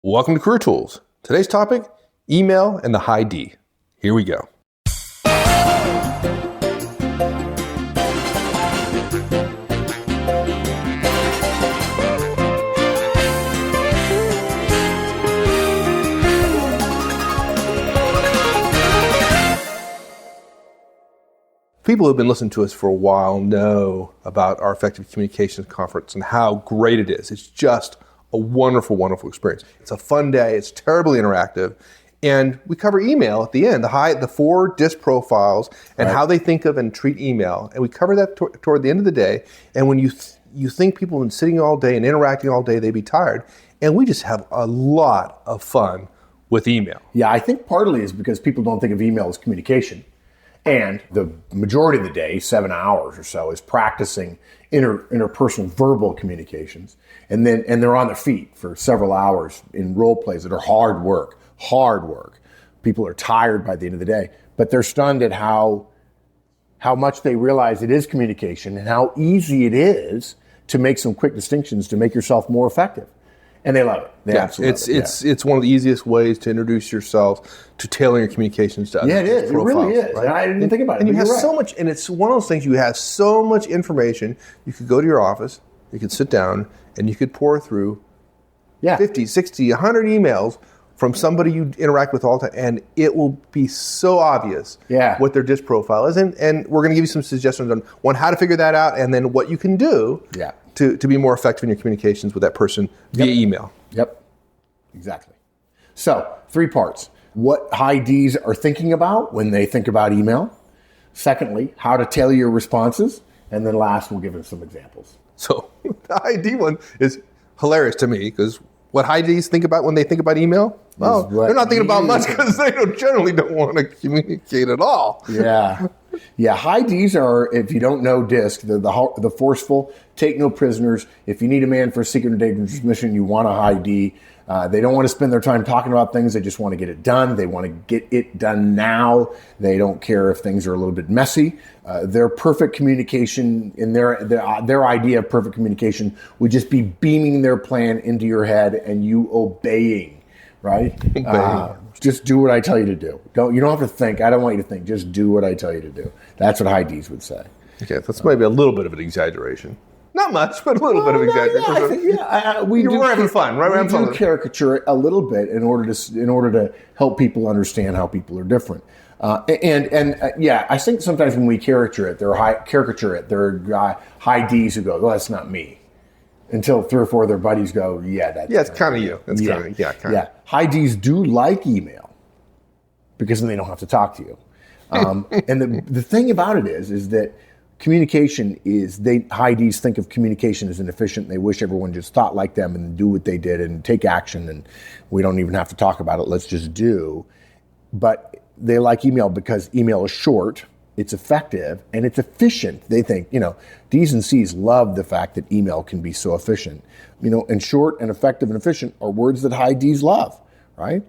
Welcome to Career Tools. Today's topic, email and the high D. Here we go. People who have been listening to us for a while know about our Effective Communications Conference and how great it is. It's just a wonderful, wonderful experience. It's a fun day. It's terribly interactive. And we cover email at the end, the 4 DISC profiles and how they think of and treat email. And we cover that toward the end of the day. And when you think people have been sitting all day and interacting all day, they'd be tired. And we just have a lot of fun with email. Yeah, I think partly is because people don't think of email as communication. And the majority of the day, 7 hours or so, is practicing interpersonal verbal communications. And they're on their feet for several hours in role plays that are hard work. People are tired by the end of the day, but they're stunned at how much they realize it is communication and how easy it is to make some quick distinctions to make yourself more effective. And they love it. They absolutely love it. It's one of the easiest ways to introduce yourself, to tailor your communications to others. Yeah, it is. Profiles, it really is. Right? I didn't think about it. And you have so much, and it's one of those things, you have so much information. You could go to your office, you could sit down, and you could pour through 50, 60, 100 emails from somebody you interact with all the time, and it will be so obvious what their DISC profile is. And we're going to give you some suggestions on one, how to figure that out, and then what you can do to be more effective in your communications with that person via email. Yep, exactly. So, 3 parts. What high Ds are thinking about when they think about email. Secondly, how to tailor your responses. And then last, we'll give them some examples. So, the high D one is hilarious to me because what high Ds think about when they think about email? Well, they're not thinking about much because they generally don't want to communicate at all. Yeah, high Ds are, if you don't know DISC, the forceful, take no prisoners. If you need a man for a secret or dangerous mission, you want a high D. They don't want to spend their time talking about things. They just want to get it done. They want to get it done now. They don't care if things are a little bit messy. Their perfect communication, in their idea of perfect communication, would just be beaming their plan into your head and you obeying, right? Just do what I tell you to do. You don't have to think. I don't want you to think. Just do what I tell you to do. That's what high Ds would say. Okay, that's maybe a little bit of an exaggeration. Not much, but a little bit of exaggeration. We're having fun, right? We do caricature it a little bit in order to help people understand how people are different. I think sometimes when we caricature it, there are high Ds who go, "Well, that's not me." Until 3 or 4 of their buddies go, it's kind of you. High Ds do like email because then they don't have to talk to you. And the thing about it is that communication high Ds think of communication as inefficient. They wish everyone just thought like them and do what they did and take action, and we don't even have to talk about it. Let's just do. But they like email because email is short, it's effective, and it's efficient. They think, Ds and Cs love the fact that email can be so efficient. And short and effective and efficient are words that high Ds love, right?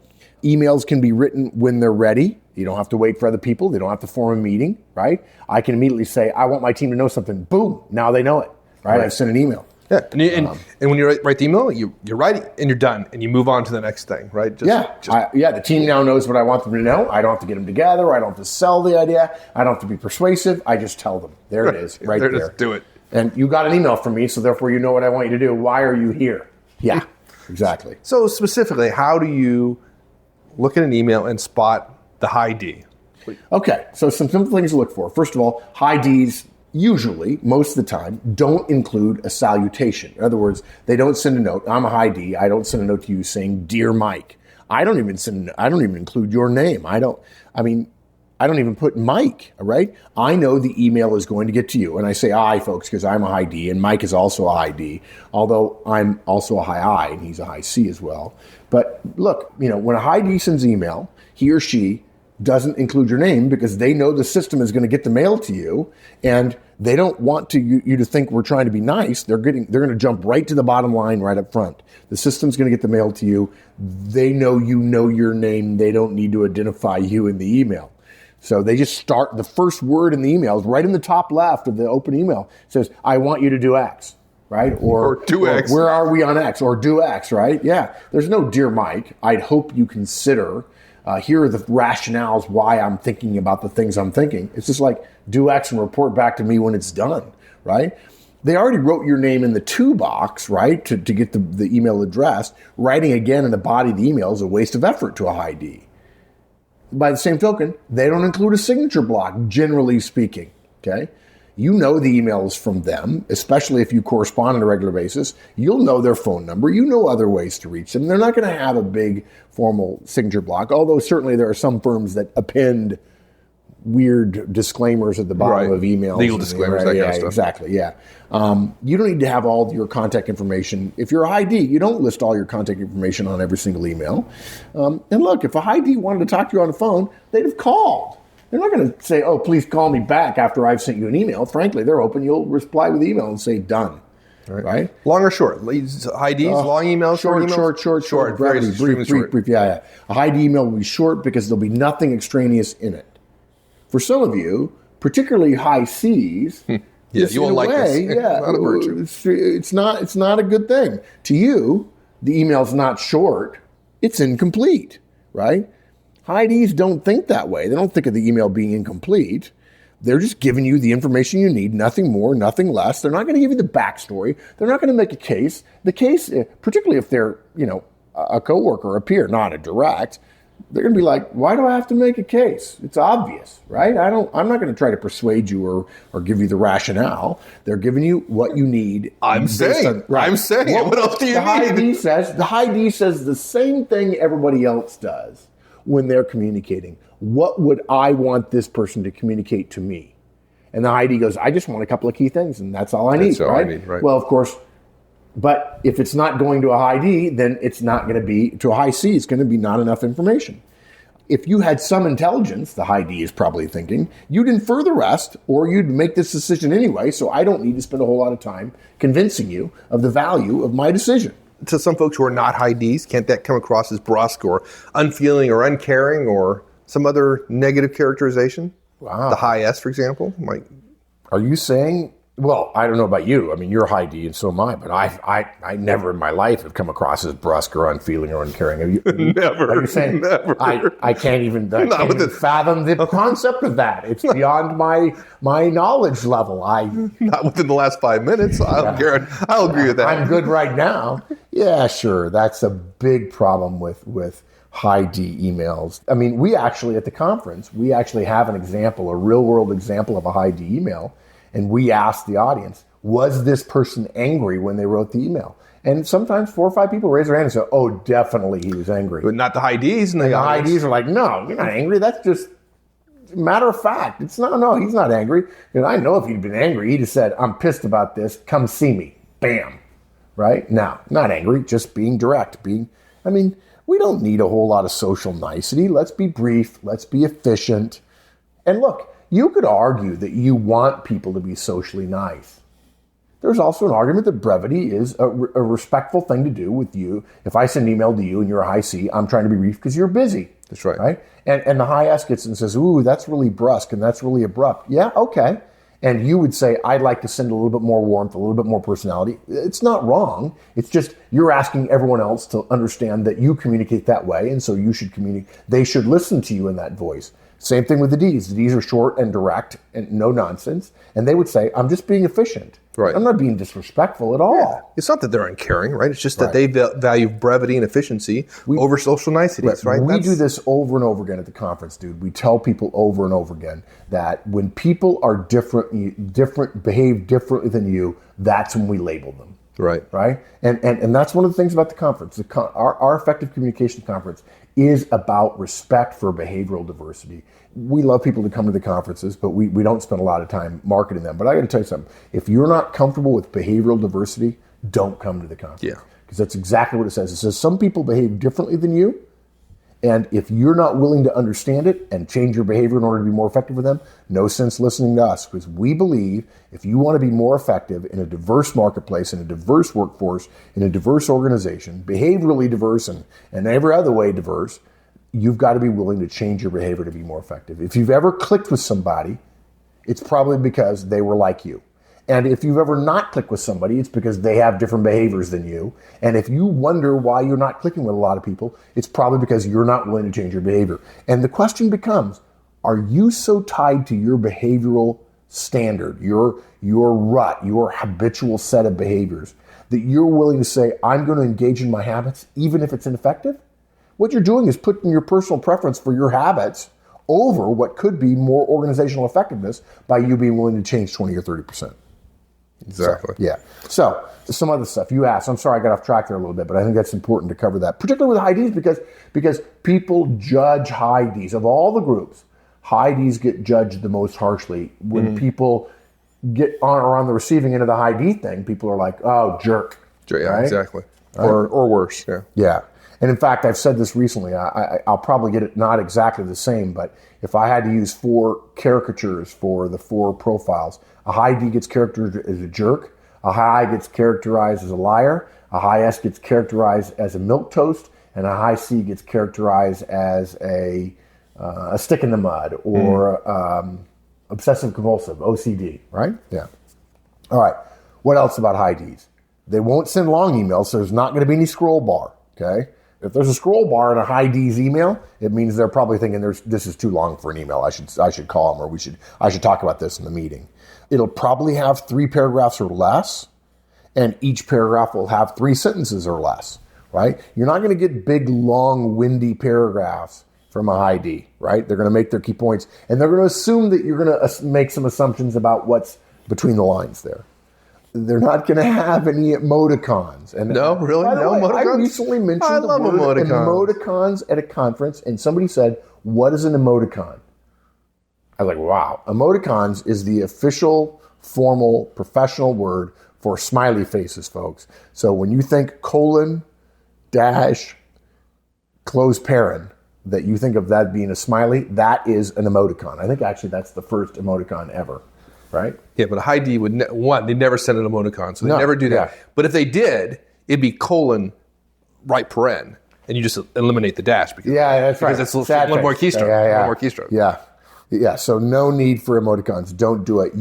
Emails can be written when they're ready. You don't have to wait for other people. They don't have to form a meeting, right? I can immediately say, I want my team to know something. Boom, now they know it, right? I've sent an email. Yeah, and when you write the email, you write it and you're done, and you move on to the next thing, right? The team now knows what I want them to know. I don't have to get them together. I don't have to sell the idea. I don't have to be persuasive. I just tell them. There it is, right there. Just do it. And you got an email from me, so therefore you know what I want you to do. Why are you here? Yeah, exactly. So specifically, how do you look at an email and spot the high D? Okay, so some simple things to look for. First of all, high Ds usually, most of the time, don't include a salutation. In other words, they don't send a note. I'm a high D. I don't send a note to you saying, "Dear Mike." I don't even include your name. I don't even put Mike, right? I know the email is going to get to you. And I say I, folks, because I'm a high D, and Mike is also a high D, although I'm also a high I, and he's a high C as well. But look, when a high D sends email, he or she doesn't include your name because they know the system is going to get the mail to you, and they don't want you to think we're trying to be nice. They're going to jump right to the bottom line right up front. The system's going to get the mail to you. They know you know your name. They don't need to identify you in the email. So they just start, the first word in the email is right in the top left of the open email. It says, "I want you to do X." right? Or do X. Where are we on X? Or do X, right? Yeah. There's no dear Mike. I'd hope you consider, here are the rationales why I'm thinking about the things I'm thinking. It's just like, do X and report back to me when it's done, right? They already wrote your name in the to box, right, to get the email address. Writing again in the body of the email is a waste of effort to a high D. By the same token, they don't include a signature block, generally speaking, okay? You know the email is from them, especially if you correspond on a regular basis. You'll know their phone number. You know other ways to reach them. They're not going to have a big formal signature block, although certainly there are some firms that append weird disclaimers at the bottom of emails. Legal disclaimers, that kind of stuff. Exactly, yeah. You don't need to have all your contact information. If you're a high D, you don't list all your contact information on every single email. And look, if a high D wanted to talk to you on the phone, they'd have called. They're not going to say, oh, please call me back after I've sent you an email. Frankly, they're hoping you'll reply with email and say done. Right? Long or short? High Ds, long emails, short emails? Short. Brief. Yeah. A high D email will be short because there'll be nothing extraneous in it. For some of you, particularly high Cs, you won't like this. Yeah, not a virtue. It's not a good thing. To you, the email's not short; it's incomplete, right? High Ds don't think that way. They don't think of the email being incomplete. They're just giving you the information you need, nothing more, nothing less. They're not going to give you the backstory. They're not going to make a case. The case, particularly if they're a coworker, a peer, not a direct. They're going to be like, why do I have to make a case? It's obvious, right? I'm not going to try to persuade you or give you the rationale. They're giving you what you need. I'm saying. What else do you need? The high D says the same thing everybody else does when they're communicating. What would I want this person to communicate to me? And the high D goes, I just want a couple of key things, and that's all I need, right? Well, of course, but if it's not going to a high D, then it's not going to be, to a high C, it's going to be not enough information. If you had some intelligence, the high D is probably thinking, you'd infer the rest, or you'd make this decision anyway, so I don't need to spend a whole lot of time convincing you of the value of my decision. To some folks who are not high Ds, can't that come across as brusque or unfeeling or uncaring or some other negative characterization? Wow. The high S, for example? Are you saying... Well, I don't know about you. I mean, you're high D and so am I, but I never in my life have come across as brusque or unfeeling or uncaring. Never. Are you saying? Never. I can't even fathom the concept of that. It's beyond my knowledge level. Not within the last 5 minutes. I'll agree with that. I'm good right now. Yeah, sure. That's a big problem with high D emails. I mean, we actually, at the conference, have an example, a real world example of a high D email. And we asked the audience, was this person angry when they wrote the email? And sometimes 4 or 5 people raise their hand and say, oh, definitely he was angry. But not the high Ds. And the high Ds are like, no, you're not angry. That's just matter of fact. No, he's not angry. And I know if he'd been angry, he'd have said, I'm pissed about this. Come see me. Bam. Right? Now, not angry, just being direct. We don't need a whole lot of social nicety. Let's be brief. Let's be efficient. And look, you could argue that you want people to be socially nice. There's also an argument that brevity is a respectful thing to do with you. If I send an email to you and you're a high C, I'm trying to be brief because you're busy. That's right. And the high S gets and says, ooh, that's really brusque and that's really abrupt. Yeah, okay. And you would say, I'd like to send a little bit more warmth, a little bit more personality. It's not wrong. It's just you're asking everyone else to understand that you communicate that way, and so you should communicate. They should listen to you in that voice. Same thing with the Ds. The Ds are short and direct and no nonsense. And they would say, I'm just being efficient. Right. I'm not being disrespectful at all. Yeah. It's not that they're uncaring, right? It's just that they value brevity and efficiency over social niceties, right? We do this over and over again at the conference, dude. We tell people over and over again that when people are different, behave differently than you, that's when we label them. Right. And that's one of the things about the conference. Our Effective Communication Conference is about respect for behavioral diversity. We love people to come to the conferences, but we don't spend a lot of time marketing them. But I got to tell you something. If you're not comfortable with behavioral diversity, don't come to the conference. Yeah. Because that's exactly what it says. It says some people behave differently than you, and if you're not willing to understand it and change your behavior in order to be more effective with them, no sense listening to us. Because we believe if you want to be more effective in a diverse marketplace, in a diverse workforce, in a diverse organization, behaviorally diverse and every other way diverse, you've got to be willing to change your behavior to be more effective. If you've ever clicked with somebody, it's probably because they were like you. And if you've ever not clicked with somebody, it's because they have different behaviors than you. And if you wonder why you're not clicking with a lot of people, it's probably because you're not willing to change your behavior. And the question becomes, are you so tied to your behavioral standard, your rut, your habitual set of behaviors, that you're willing to say, I'm going to engage in my habits, even if it's ineffective? What you're doing is putting your personal preference for your habits over what could be more organizational effectiveness by you being willing to change 20 or 30%. Exactly. So some other stuff you asked. I'm sorry I got off track there a little bit, but I think that's important to cover that, particularly with high Ds, because people judge high Ds. Of all the groups, high Ds get judged the most harshly. When people are on the receiving end of the high D thing, people are like, oh, jerk. Yeah, right? Exactly. Or worse. Yeah. And in fact, I've said this recently. I'll probably get it not exactly the same, but if I had to use 4 caricatures for the 4 profiles, a high D gets characterized as a jerk, a high I gets characterized as a liar, a high S gets characterized as a milquetoast, and a high C gets characterized as a stick in the mud or obsessive compulsive, OCD, right? Yeah. All right. What else about high Ds? They won't send long emails, so there's not going to be any scroll bar, okay? If there's a scroll bar in a high D's email, it means they're probably thinking this is too long for an email. I should call them, or I should talk about this in the meeting. It'll probably have 3 paragraphs or less, and each paragraph will have 3 sentences or less, right? You're not going to get big, long, windy paragraphs from a high D, right? They're going to make their key points, and they're going to assume that you're going to make some assumptions about what's between the lines there. They're not going to have any emoticons. And no, really? By the way, emoticons? I recently mentioned the word emoticons at a conference, and somebody said, what is an emoticon? I was like, wow. Emoticons is the official, formal, professional word for smiley faces, folks. So when you think colon, dash, close paren, that you think of that being a smiley, that is an emoticon. I think actually that's the first emoticon ever. Right? Yeah, but a high D would, they never send an emoticon, so they never do that. Yeah. But if they did, it'd be colon, right paren, and you just eliminate the dash. Because it's one more keystroke. One more keystroke. Yeah, so no need for emoticons. Don't do it.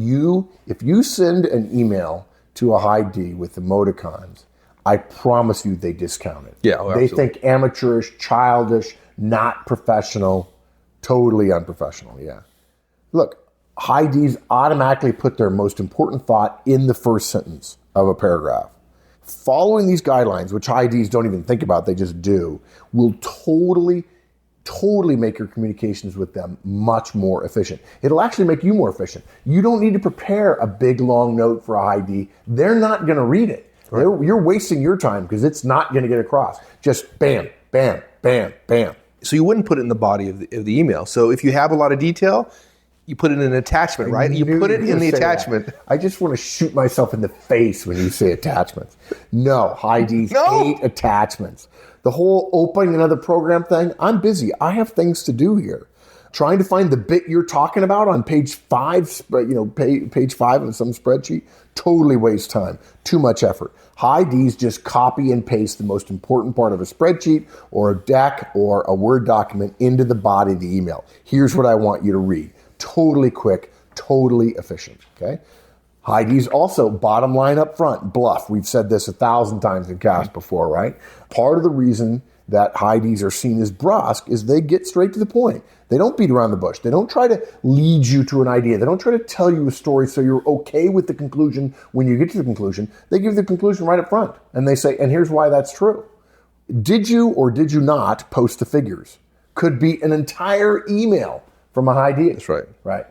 If you send an email to a high D with emoticons, I promise you they discount it. Yeah, they think amateurish, childish, not professional, totally unprofessional, yeah. Look, high Ds automatically put their most important thought in the first sentence of a paragraph. Following these guidelines, which high Ds don't even think about, they just do, will totally make your communications with them much more efficient. It'll actually make you more efficient. You don't need to prepare a big, long note for a high D. They're not going to read it. Right. You're wasting your time because it's not going to get across. Just bam, bam, bam, bam. So you wouldn't put it in the body of the email. So if you have a lot of detail, you put it in an attachment, right? You put it in the attachment. That. I just want to shoot myself in the face when you say attachments. No, high Ds hate attachments. The whole opening another program thing, I'm busy. I have things to do here. Trying to find the bit you're talking about on page 5, page 5 of some spreadsheet, totally waste time. Too much effort. High Ds just copy and paste the most important part of a spreadsheet or a deck or a Word document into the body of the email. Here's what I want you to read. Totally quick, totally efficient, okay? High Ds also, bottom line up front, bluff. We've said this 1,000 times in CAST before, right? Part of the reason that high Ds are seen as brusque is they get straight to the point. They don't beat around the bush. They don't try to lead you to an idea. They don't try to tell you a story so you're okay with the conclusion when you get to the conclusion. They give the conclusion right up front. And they say, and here's why that's true. Did you or did you not post the figures? Could be an entire email from a high D. That's right. Right.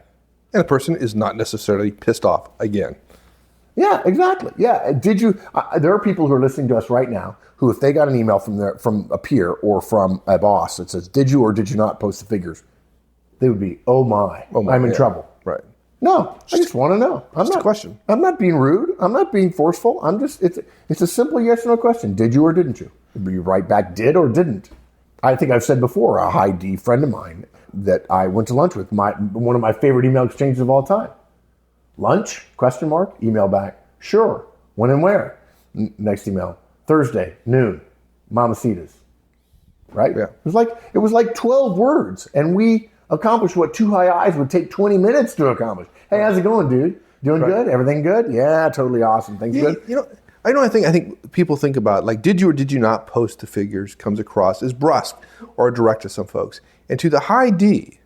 And the person is not necessarily pissed off again. Yeah, exactly. Yeah. Did you? There are people who are listening to us right now who, if they got an email from a peer or from a boss that says, "Did you or did you not post the figures?" They would be, "Oh my, I'm in trouble." Right. No, I just want to know. Just a question. I'm not being rude. I'm not being forceful. It's a simple yes or no question. Did you or didn't you? You write back did or didn't. I think I've said before, a high D friend of mine that I went to lunch with, one of my favorite email exchanges of all time. Lunch? ? Email back. Sure. When and where? Next email. Thursday, noon. Mamacitas. Right? Yeah. It was like 12 words, and we accomplished what 2 high I's would take 20 minutes to accomplish. Hey, how's it going, dude? Doing good? Everything good? Yeah, totally awesome. Things good? I think people think about, like, did you or did you not post the figures comes across as brusque or direct to some folks. And to the high D,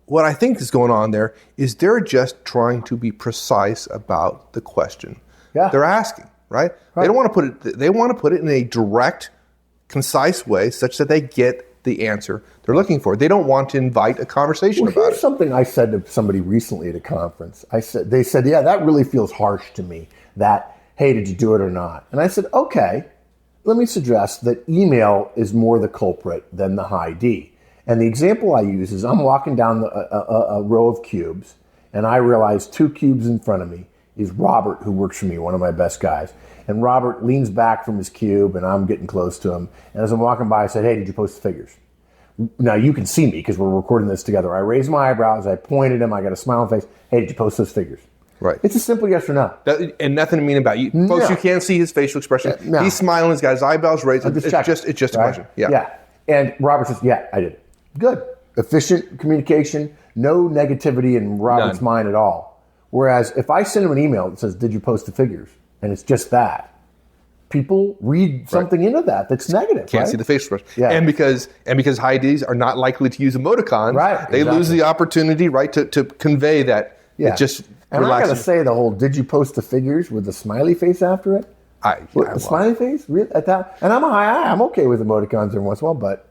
what I think is going on there is they're just trying to be precise about the question they're asking, right? They don't want to put it, they want to put it in a direct, concise way such that they get the answer they're looking for. They don't want to invite a conversation about Here's it. something I said to somebody recently at a conference. They said, yeah, that really feels harsh to me, that, hey, did you do it or not? And I said, okay, let me suggest that email is more the culprit than the high D. And the example I use is I'm walking down a row of cubes, and I realize 2 cubes in front of me is Robert, who works for me, one of my best guys. And Robert leans back from his cube, and I'm getting close to him. And as I'm walking by, I said, hey, did you post the figures? Now, you can see me because we're recording this together. I raised my eyebrows. I pointed him. I got a smile on my face. Hey, did you post those figures? Right. It's a simple yes or no. And nothing mean about you. Folks, you can't see his facial expression. No. He's smiling. He's got his eyebrows raised. It's just a question. Yeah. And Robert says, yeah, I did it. Good. Efficient communication. No negativity in Robert's mind at all. Whereas if I send him an email that says, did you post the figures? And it's just that. People read something into that that's negative. Can't see the facial expression. Yeah. And because high Ds are not likely to use emoticons, they lose the opportunity, to convey that it just and relaxes. I got to say, the whole "did you post the figures" with the smiley face after it? The smiley face? Really? At that? And I'm a high I. I'm okay with emoticons every once in a while, but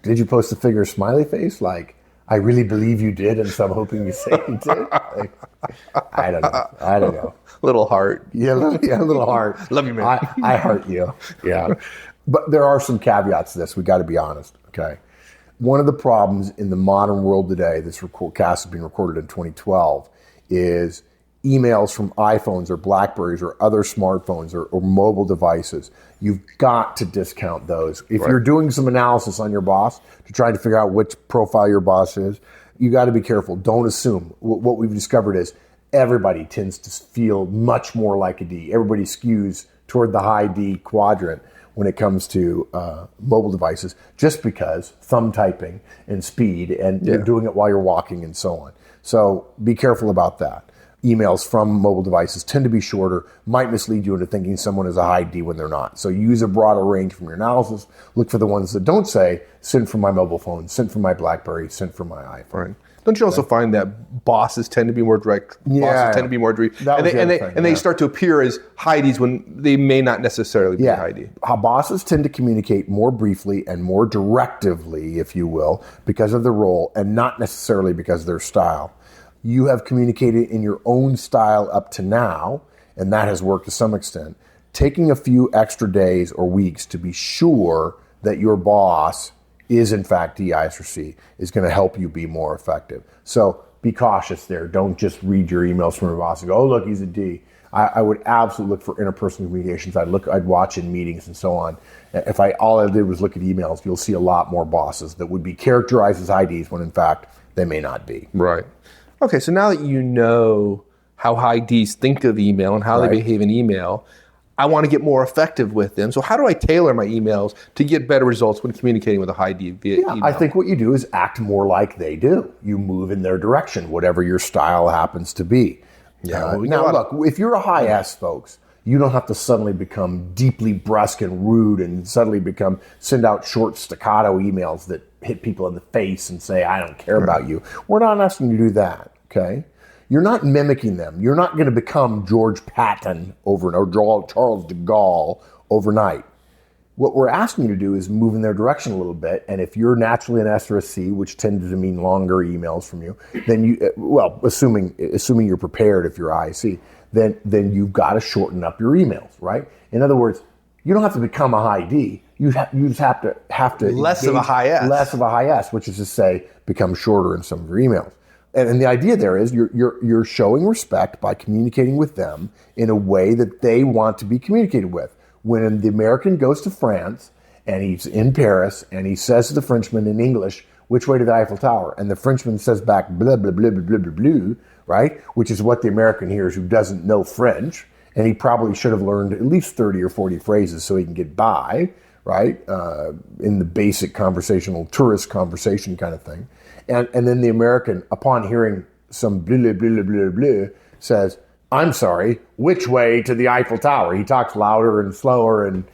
did you post the figures smiley face? Like, I really believe you did, and so I'm hoping you say you did. Like, I don't know. Little heart. Yeah, little heart. Love you, man. I heart you. Yeah. But there are some caveats to this. We got to be honest, okay? One of the problems in the modern world today, this cast is being recorded in 2012, is emails from iPhones or BlackBerries or other smartphones or mobile devices. You've got to discount those. If you're doing some analysis on your boss to try to figure out which profile your boss is, you got to be careful. Don't assume. What we've discovered is everybody tends to feel much more like a D. Everybody skews toward the high D quadrant when it comes to mobile devices, just because thumb typing and speed, and you're doing it while you're walking and so on. So be careful about that. Emails from mobile devices tend to be shorter, might mislead you into thinking someone is a high D when they're not. So use a broader range from your analysis. Look for the ones that don't say, send from my mobile phone, send from my BlackBerry, send from my iPhone. Right. Don't you also find that bosses tend to be more direct? Bosses tend to be more direct. And they start to appear as high Ds when they may not necessarily be high D. Bosses tend to communicate more briefly and more directively, if you will, because of their role and not necessarily because of their style. You have communicated in your own style up to now, and that has worked to some extent. Taking a few extra days or weeks to be sure that your boss is in fact D, I, or C is going to help you be more effective. So be cautious there. Don't just read your emails from your boss and go, oh, look, he's a D. I would absolutely look for interpersonal communications. I'd watch in meetings and so on. If all I did was look at emails, you'll see a lot more bosses that would be characterized as high Ds when in fact they may not be. Right. Okay, so now that you know how high Ds think of email and how they behave in email, I want to get more effective with them. So how do I tailor my emails to get better results when communicating with a high D via email? I think what you do is act more like they do. You move in their direction, whatever your style happens to be. Now, look, if you're a high S, folks, you don't have to suddenly become deeply brusque and rude and suddenly send out short staccato emails that hit people in the face and say, I don't care about you. We're not asking you to do that, okay? You're not mimicking them. You're not going to become George Patton or Charles de Gaulle overnight. What we're asking you to do is move in their direction a little bit. And if you're naturally an S or a C, which tends to mean longer emails from you, then assuming you're prepared if you're IC, then you've got to shorten up your emails, right? In other words, you don't have to become a high D. You just have to less of a high S, which is to say, become shorter in some of your emails. And the idea there is you're showing respect by communicating with them in a way that they want to be communicated with. When the American goes to France and he's in Paris and he says to the Frenchman in English, which way to the Eiffel Tower? And the Frenchman says back, blah, blah, blah, blah, blah, blah, blah, right? Which is what the American hears who doesn't know French. And he probably should have learned at least 30 or 40 phrases so he can get by, right? In the basic conversational, tourist conversation kind of thing. And then the American, upon hearing some blah, blah, blah, blah, blah, says, I'm sorry, which way to the Eiffel Tower? He talks louder and slower and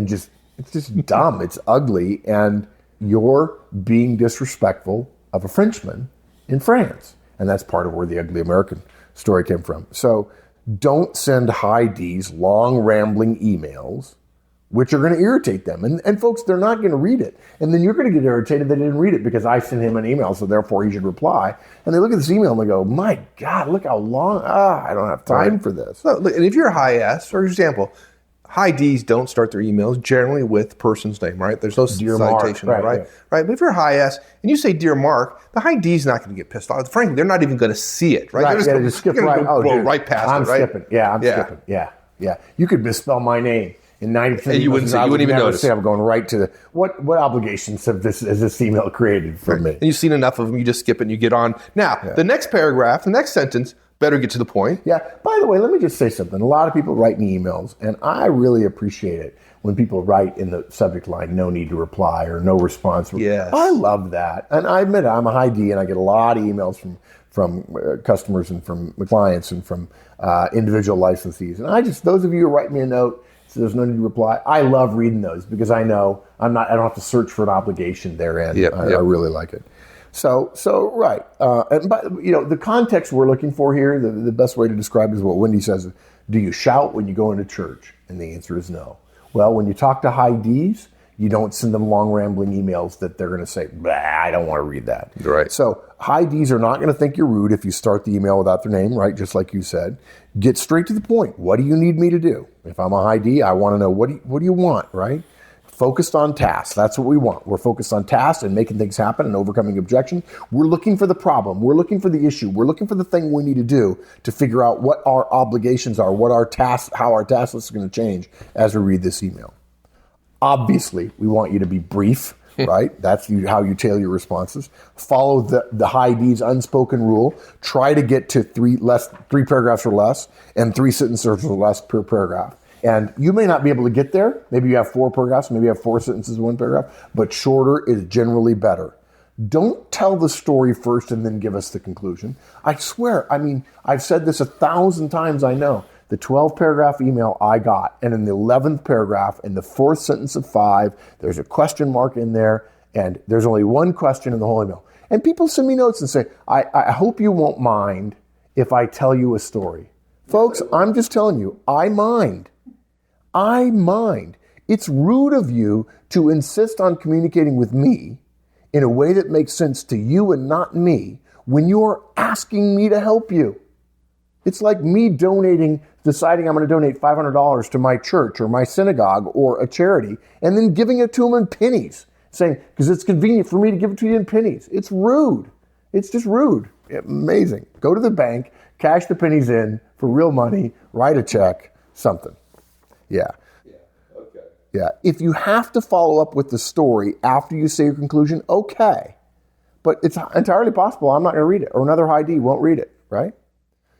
just, it's just dumb. It's ugly. And you're being disrespectful of a Frenchman in France. And that's part of where the ugly American story came from. So don't send high D's long, rambling emails, which are going to irritate them. And folks, they're not going to read it. And then you're going to get irritated that they didn't read it because I sent him an email, so therefore he should reply. And they look at this email and they go, my God, look how long. I don't have time for this. No, and if you're a high S, for example, high Ds don't start their emails generally with person's name, right? There's no Dear citation, Mark, right? Right. But if you're a high S and you say Dear Mark, the high D's not going to get pissed off. Frankly, they're not even going to see it, right? Right, They're just skip right. Right past I'm it, right? skipping. Yeah, I'm skipping. Yeah. You could misspell my name. In 90% and you wouldn't even notice. I'm going right to the what obligations has this email created for me? And you've seen enough of them, you just skip it and you get on. Now, the next paragraph, the next sentence, better get to the point. Yeah. By the way, let me just say something. A lot of people write me emails, and I really appreciate it when people write in the subject line, no need to reply or no response. Yes. I love that. And I admit it, I'm a high D, and I get a lot of emails from customers and from clients and from individual licensees. And those of you who write me a note, so there's no need to reply. I love reading those because I know I don't have to search for an obligation therein. I really like it. So right. And the context we're looking for here, the best way to describe it is what Wendy says. Do you shout when you go into church? And the answer is no. Well, when you talk to high Ds, you don't send them long rambling emails that they're going to say, I don't want to read that. Right. So high Ds are not going to think you're rude if you start the email without their name, right? Just like you said. Get straight to the point. What do you need me to do? If I'm a high D, I want to know what do you want, right? Focused on tasks. That's what we want. We're focused on tasks and making things happen and overcoming objections. We're looking for the problem. We're looking for the issue. We're looking for the thing we need to do to figure out what our obligations are, what our tasks, how our task list is going to change as we read this email. Obviously, we want you to be brief, right? That's how you tailor your responses. Follow the high D's unspoken rule. Try to get to three paragraphs or less and 3 sentences or less per paragraph. And you may not be able to get there. Maybe you have 4 paragraphs, maybe you have 4 sentences in 1 paragraph, but shorter is generally better. Don't tell the story first and then give us the conclusion. I swear, I've said this 1,000 times, I know. The 12-paragraph email I got, and in the 11th paragraph, in the 4th sentence of 5, there's a question mark in there, and there's only one question in the whole email. And people send me notes and say, I hope you won't mind if I tell you a story. Folks, I'm just telling you, I mind. It's rude of you to insist on communicating with me in a way that makes sense to you and not me when you're asking me to help you. It's like me deciding I'm going to donate $500 to my church or my synagogue or a charity and then giving it to them in pennies, saying, because it's convenient for me to give it to you in pennies. It's rude. It's just rude. Amazing. Go to the bank, cash the pennies in for real money, write a check, something. Yeah. Okay. Yeah. If you have to follow up with the story after you say your conclusion, okay. But it's entirely possible I'm not going to read it or another high D won't read it, right?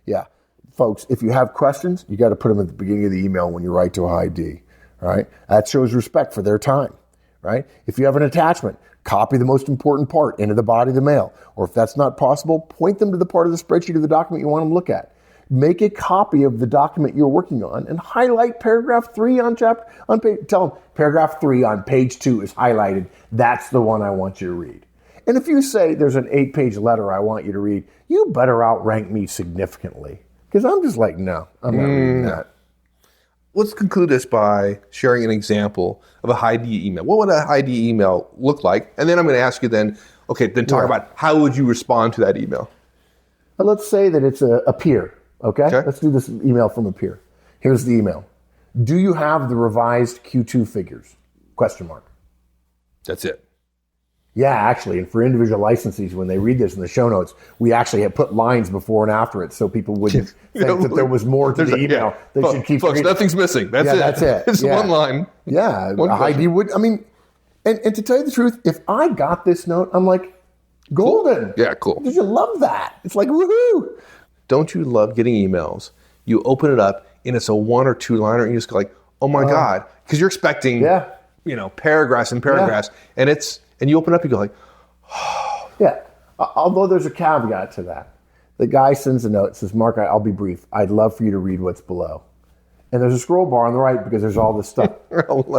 Yeah. Folks, if you have questions, you got to put them at the beginning of the email when you write to a high D, right? That shows respect for their time, right? If you have an attachment, copy the most important part into the body of the mail. Or if that's not possible, point them to the part of the spreadsheet of the document you want them to look at. Make a copy of the document you're working on and highlight paragraph 3 on page. Tell them paragraph 3 on page 2 is highlighted. That's the one I want you to read. And if you say there's an 8-page letter I want you to read, you better outrank me significantly. Because I'm just like, no, I'm not reading that. Let's conclude this by sharing an example of a high D email. What would a high D email look like? And then I'm going to ask you then talk about how would you respond to that email? But let's say that it's a peer, okay? Let's do this email from a peer. Here's the email. Do you have the revised Q2 figures? ? That's it. Yeah, actually, and for individual licensees, when they read this in the show notes, we actually have put lines before and after it so people wouldn't think that there was more to the email. They should keep folks, reading. nothing's missing. That's it. That's it. It's one line. Yeah, a high D would, and to tell you the truth, if I got this note, I'm like, golden. Cool. Yeah, cool. Did you love that? It's like, woohoo. Don't you love getting emails? You open it up, and it's a 1 or 2 liner, and you just go like, oh my God. Because you're expecting, paragraphs and paragraphs, and you open up, you go like, yeah. Although there's a caveat to that. The guy sends a note, says, Mark, I'll be brief. I'd love for you to read what's below. And there's a scroll bar on the right because there's all this stuff.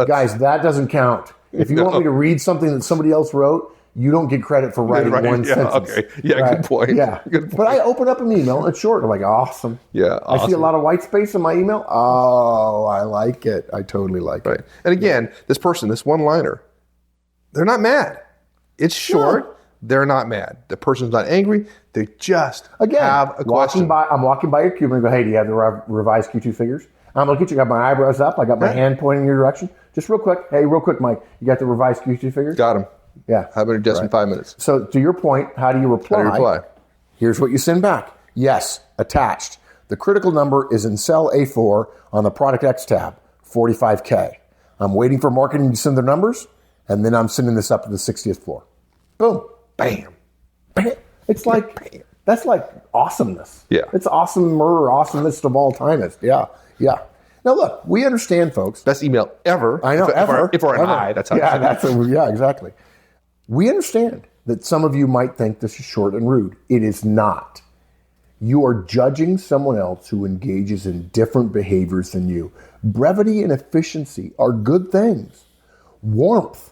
Guys, that doesn't count. If you want me to read something that somebody else wrote, you don't get credit for writing one sentence. Okay. Yeah, right? Good point. Yeah. Good point. But I open up an email, and it's short. I'm like, awesome. Yeah, awesome. I see a lot of white space in my email. Oh, I like it. I totally like it. And again, this person, this one-liner, they're not mad. It's short. No. They're not mad. The person's not angry. They just have a question. I'm walking by your cubicle and go, hey, do you have the revised Q2 figures? I'm looking at you. I got my eyebrows up. I got my hand pointing in your direction. Just real quick. Hey, real quick, Mike. You got the revised Q2 figures? Got them. Yeah. How about just in 5 minutes? So to your point, how do you reply? Here's what you send back. Yes, attached. The critical number is in cell A4 on the Product X tab, 45K. I'm waiting for marketing to send their numbers, and then I'm sending this up to the 60th floor. Boom. Bam. Bam. It's like, bam. That's like awesomeness. Yeah. It's awesomeness of all time. Yeah. Yeah. Now look, we understand, folks. Best email ever. I know, ever. If we're an I, that's how yeah, exactly. We understand that some of you might think this is short and rude. It is not. You are judging someone else who engages in different behaviors than you. Brevity and efficiency are good things. Warmth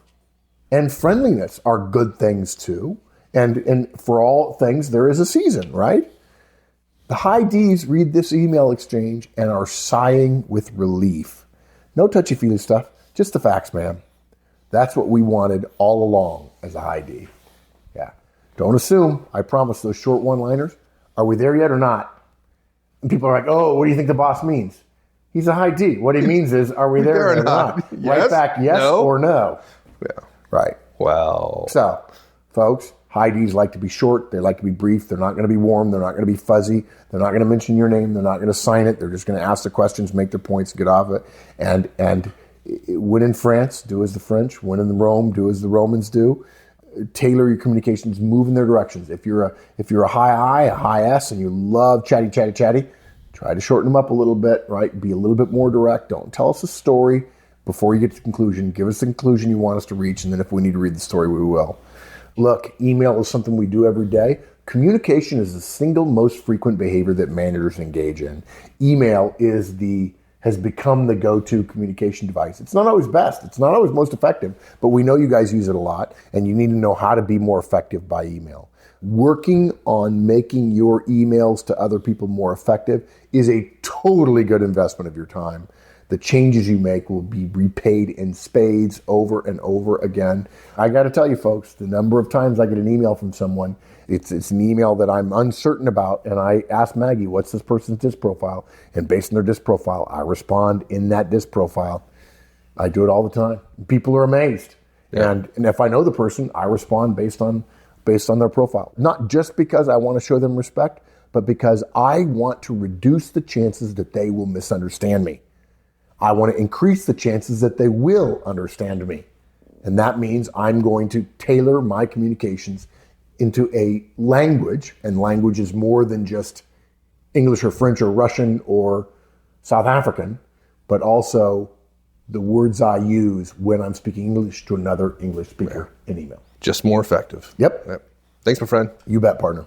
and friendliness are good things too. And for all things, there is a season, right? The high Ds read this email exchange and are sighing with relief. No touchy-feely stuff, just the facts, man. That's what we wanted all along as a high D. Yeah. Don't assume. I promise those short one-liners. Are we there yet or not? And people are like, oh, what do you think the boss means? He's a high D. What he means is, are we there or not? Yes? Right back, yes or no. Yeah. Right. Well. So, folks, high Ds like to be short. They like to be brief. They're not going to be warm. They're not going to be fuzzy. They're not going to mention your name. They're not going to sign it. They're just going to ask the questions, make their points, get off it. And when in France, do as the French. When in Rome, do as the Romans do. Tailor your communications, move in their directions. If you're a high I, a high S, and you love chatty, try to shorten them up a little bit, right? Be a little bit more direct. Don't tell us a story before you get to the conclusion. Give us the conclusion you want us to reach, and then if we need to read the story, we will. Look, email is something we do every day. Communication is the single most frequent behavior that managers engage in. Email has become the go-to communication device. It's not always best. It's not always most effective, but we know you guys use it a lot, and you need to know how to be more effective by email. Working on making your emails to other people more effective is a totally good investment of your time. The changes you make will be repaid in spades over and over again. I got to tell you, folks, the number of times I get an email from someone, it's an email that I'm uncertain about, and I ask Maggie, what's this person's DISC profile? And based on their DISC profile, I respond in that DISC profile. I do it all the time. People are amazed. Yeah. And if I know the person, I respond based on their profile. Not just because I want to show them respect, but because I want to reduce the chances that they will misunderstand me. I want to increase the chances that they will understand me. And that means I'm going to tailor my communications into a language, and language is more than just English or French or Russian or South African, but also the words I use when I'm speaking English to another English speaker in email. Just more effective. Yep. Thanks, my friend. You bet, partner.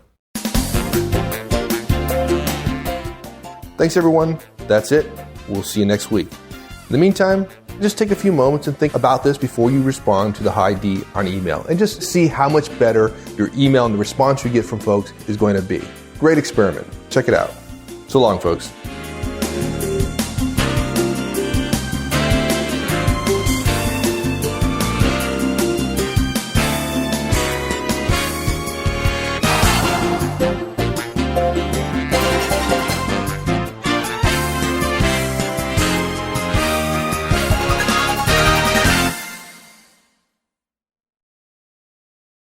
Thanks, everyone. That's it. We'll see you next week. In the meantime, just take a few moments and think about this before you respond to the high D on email, and just see how much better your email and the response you get from folks is going to be. Great experiment. Check it out. So long, folks.